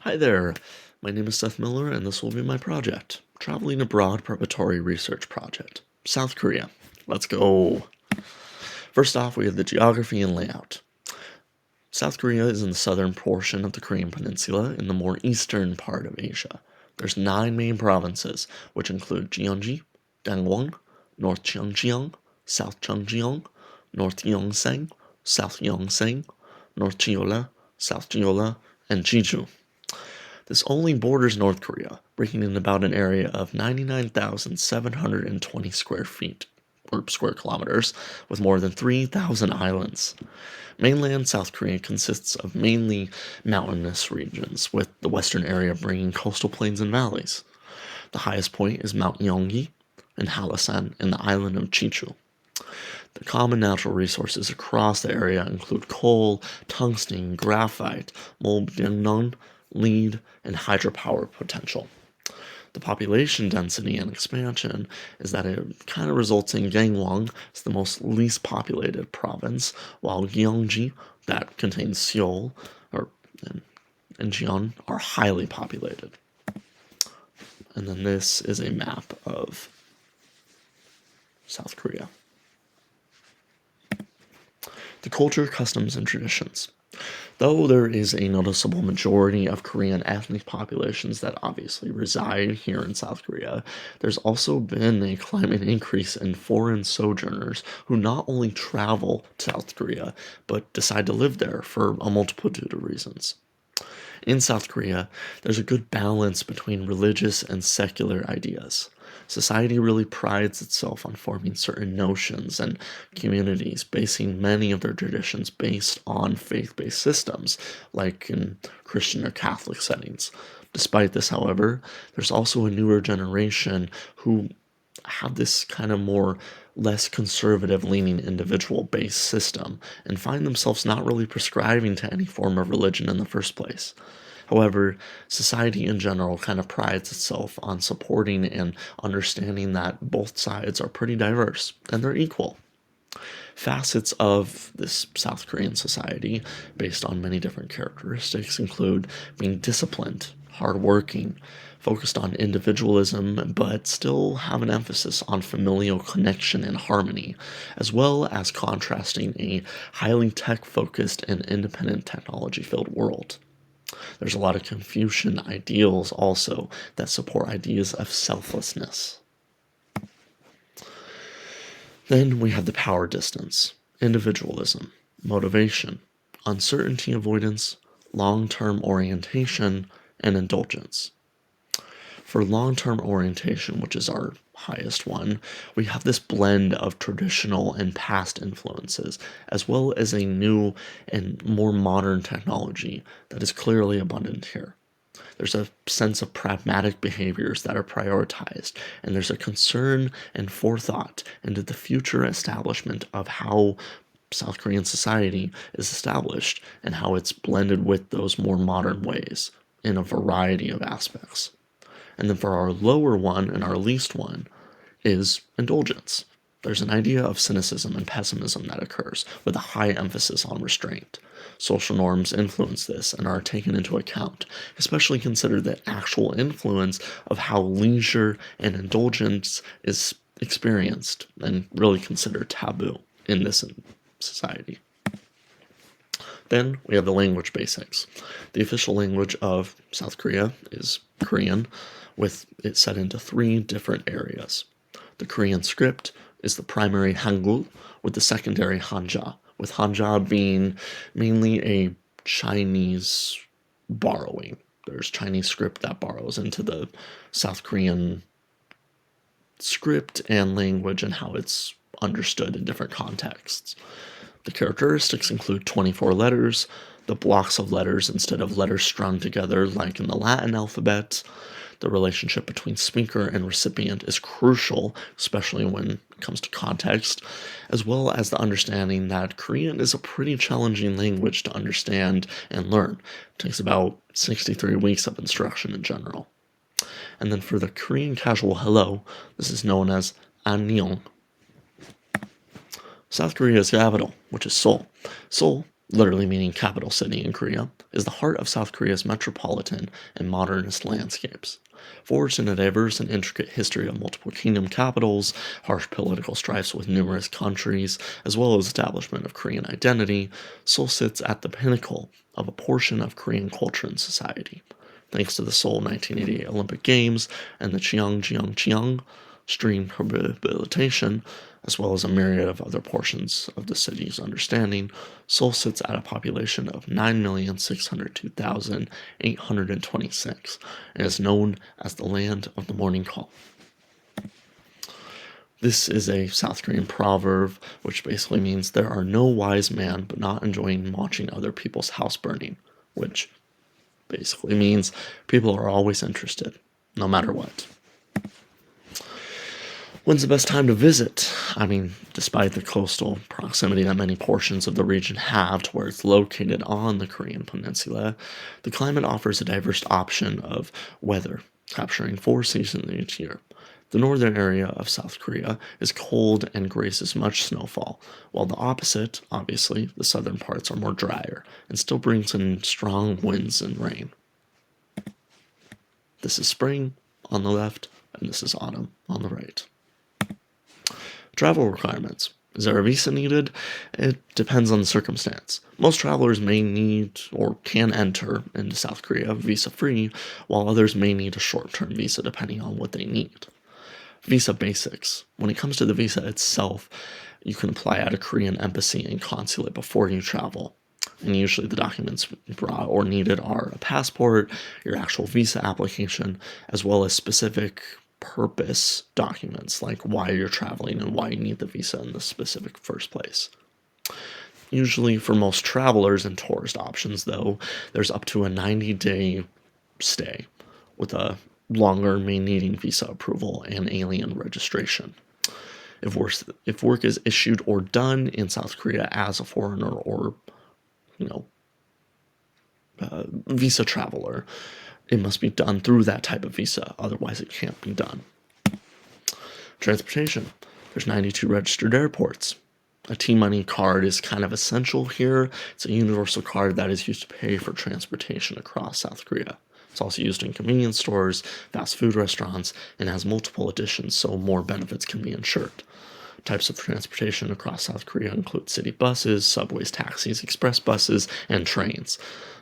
Hi there, my name is Seth Miller, and this will be my project, Traveling Abroad Preparatory Research Project, South Korea. Let's go! First off, we have the geography and layout. South Korea is in the southern portion of the Korean Peninsula in the more eastern part of Asia. There's 9 main provinces, which include Gyeonggi, Gangwon, North Gyeonggi, South Gyeonggi, North Gyeongsang, South Gyeongsang, North Jeolla, South Jeolla, and Jeju. This only borders North Korea, breaking in about an area of 99,720 square feet, or square kilometers, with more than 3,000 islands. Mainland South Korea consists of mainly mountainous regions, with the western area bringing coastal plains and valleys. The highest point is Mount Yeonggi in Halasan in the island of Jeju. The common natural resources across the area include coal, tungsten, graphite, molybdenum, lead, and hydropower potential. The population density and expansion is that it kind of results in Gangwon as the most least populated province, while Gyeonggi, that contains Seoul, and Jeon, are highly populated. And then this is a map of South Korea. The culture, customs, and traditions. Though there is a noticeable majority of Korean ethnic populations that obviously reside here in South Korea, there's also been a climate increase in foreign sojourners who not only travel to South Korea, but decide to live there for a multitude of reasons. In South Korea, there's a good balance between religious and secular ideas. Society really prides itself on forming certain notions and communities, basing many of their traditions based on faith-based systems, like in Christian or Catholic settings. Despite this, however, there's also a newer generation who have this kind of more less conservative leaning individual based system and find themselves not really prescribing to any form of religion in the first place. However, society in general kind of prides itself on supporting and understanding that both sides are pretty diverse and they're equal. Facets of this South Korean society, based on many different characteristics, include being disciplined, hardworking, focused on individualism, but still have an emphasis on familial connection and harmony, as well as contrasting a highly tech-focused and independent technology-filled world. There's a lot of Confucian ideals also that support ideas of selflessness. Then we have the power distance, individualism, motivation, uncertainty avoidance, long-term orientation, and indulgence. For long-term orientation, which is our highest one, we have this blend of traditional and past influences, as well as a new and more modern technology that is clearly abundant here. There's a sense of pragmatic behaviors that are prioritized, and there's a concern and forethought into the future establishment of how South Korean society is established and how it's blended with those more modern ways in a variety of aspects. And then for our lower one and our least one is indulgence. There's an idea of cynicism and pessimism that occurs with a high emphasis on restraint. Social norms influence this and are taken into account, especially consider the actual influence of how leisure and indulgence is experienced and really considered taboo in this society. Then we have the language basics. The official language of South Korea is Korean, with it set into 3 different areas. The Korean script is the primary Hangul, with the secondary Hanja, with Hanja being mainly a Chinese borrowing. There's Chinese script that borrows into the South Korean script and language and how it's understood in different contexts. The characteristics include 24 letters, the blocks of letters instead of letters strung together like in the Latin alphabet. The relationship between speaker and recipient is crucial, especially when it comes to context, as well as the understanding that Korean is a pretty challenging language to understand and learn. It takes about 63 weeks of instruction in general. And then for the Korean casual hello, this is known as annyeong. South Korea's capital, which is Seoul. Seoul literally meaning capital city in Korea, is the heart of South Korea's metropolitan and modernist landscapes. Forged in a diverse and intricate history of multiple kingdom capitals, harsh political strifes with numerous countries, as well as establishment of Korean identity, Seoul sits at the pinnacle of a portion of Korean culture and society. Thanks to the Seoul 1988 Olympic Games and the Cheongjeongcheong stream rehabilitation, as well as a myriad of other portions of the city's understanding, Seoul sits at a population of 9,602,826 and is known as the land of the morning call. This is a South Korean proverb, which basically means there are no wise men but not enjoying watching other people's house burning, which basically means people are always interested, no matter what. When's the best time to visit? I mean, despite the coastal proximity that many portions of the region have to where it's located on the Korean peninsula, the climate offers a diverse option of weather, capturing 4 seasons each year. The northern area of South Korea is cold and graces much snowfall, while the opposite, obviously, the southern parts are more drier and still brings in strong winds and rain. This is spring on the left, and this is autumn on the right. Travel requirements. Is there a visa needed? It depends on the circumstance. Most travelers may need or can enter into South Korea visa-free, while others may need a short-term visa depending on what they need. Visa basics. When it comes to the visa itself, you can apply at a Korean embassy and consulate before you travel. And usually the documents brought or needed are a passport, your actual visa application, as well as specific purpose documents like why you're traveling and why you need the visa in the specific first place. Usually for most travelers and tourist options though, there's up to a 90-day stay with a longer may needing visa approval and alien registration. If work is issued or done in South Korea as a foreigner or visa traveler, it must be done through that type of visa, otherwise it can't be done. Transportation. There's 92 registered airports. A T-Money card is kind of essential here. It's a universal card that is used to pay for transportation across South Korea. It's also used in convenience stores, fast food restaurants, and has multiple additions so more benefits can be ensured. Types of transportation across South Korea include city buses, subways, taxis, express buses, and trains.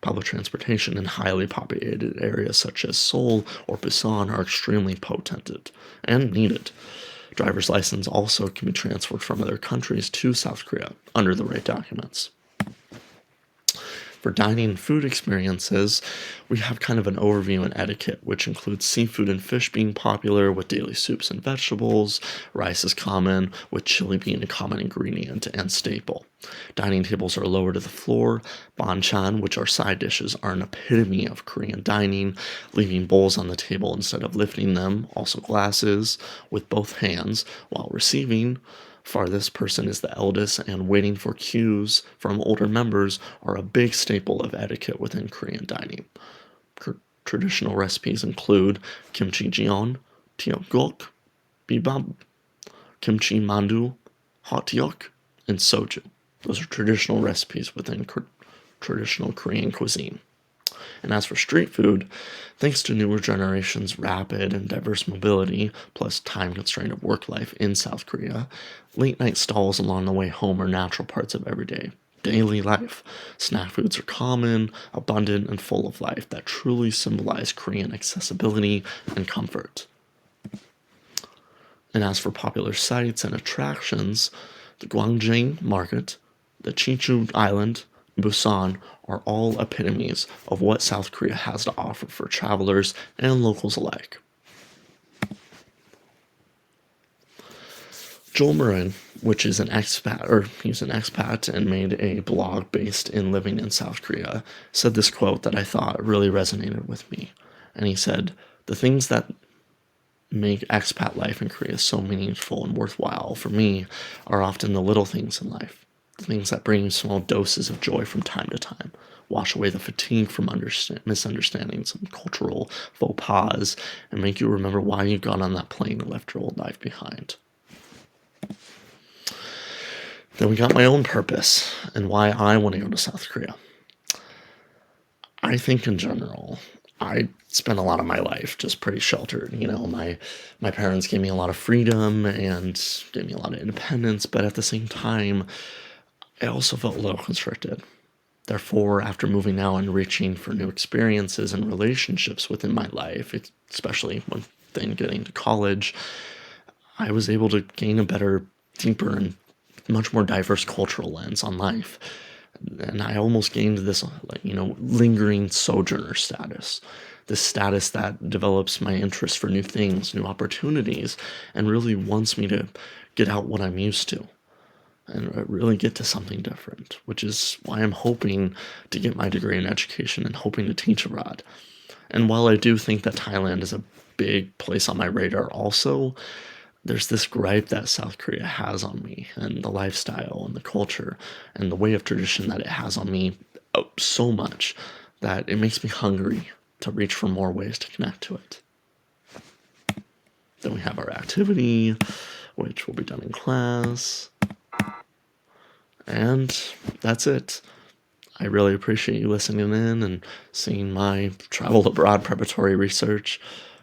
Public transportation in highly populated areas such as Seoul or Busan are extremely potent and needed. Driver's license also can be transferred from other countries to South Korea under the right documents. For dining and food experiences, we have kind of an overview and etiquette, which includes seafood and fish being popular with daily soups and vegetables. Rice is common, with chili being a common ingredient and staple. Dining tables are lower to the floor. Banchan, which are side dishes, are an epitome of Korean dining, leaving bowls on the table instead of lifting them, also glasses, with both hands, while receiving. Farthest person is the eldest, and waiting for cues from older members are a big staple of etiquette within Korean dining. Traditional recipes include kimchi jeon, tteokguk, bibimbap, kimchi mandu, hot tteok, and soju. Those are traditional recipes within traditional Korean cuisine. And as for street food, thanks to newer generations' rapid and diverse mobility, plus time constraint of work life in South Korea, late night stalls along the way home are natural parts of everyday daily life. Snack foods are common, abundant, and full of life that truly symbolize Korean accessibility and comfort. And as for popular sites and attractions, the Gwangjang Market, the Jeju Island, Busan are all epitomes of what South Korea has to offer for travelers and locals alike. Joel Marin, which is he's an expat and made a blog based in living in South Korea, said this quote that I thought really resonated with me. And he said, "The things that make expat life in Korea so meaningful and worthwhile for me are often the little things in life. The things that bring small doses of joy from time to time, wash away the fatigue from misunderstandings and cultural faux pas, and make you remember why you got on that plane and left your old life behind." Then we got my own purpose and why I want to go to South Korea. I think in general, I spent a lot of my life just pretty sheltered. My parents gave me a lot of freedom and gave me a lot of independence, but at the same time, I also felt a little constricted. Therefore, after moving out and reaching for new experiences and relationships within my life, especially when then getting to college, I was able to gain a better, deeper, and much more diverse cultural lens on life. And I almost gained this, like, lingering sojourner status. This status that develops my interest for new things, new opportunities, and really wants me to get out what I'm used to and really get to something different, which is why I'm hoping to get my degree in education and hoping to teach abroad. And while I do think that Thailand is a big place on my radar, also, there's this gripe that South Korea has on me and the lifestyle and the culture and the way of tradition that it has on me so much that it makes me hungry to reach for more ways to connect to it. Then we have our activity, which will be done in class. And that's it. I really appreciate you listening in and seeing my travel abroad preparatory research.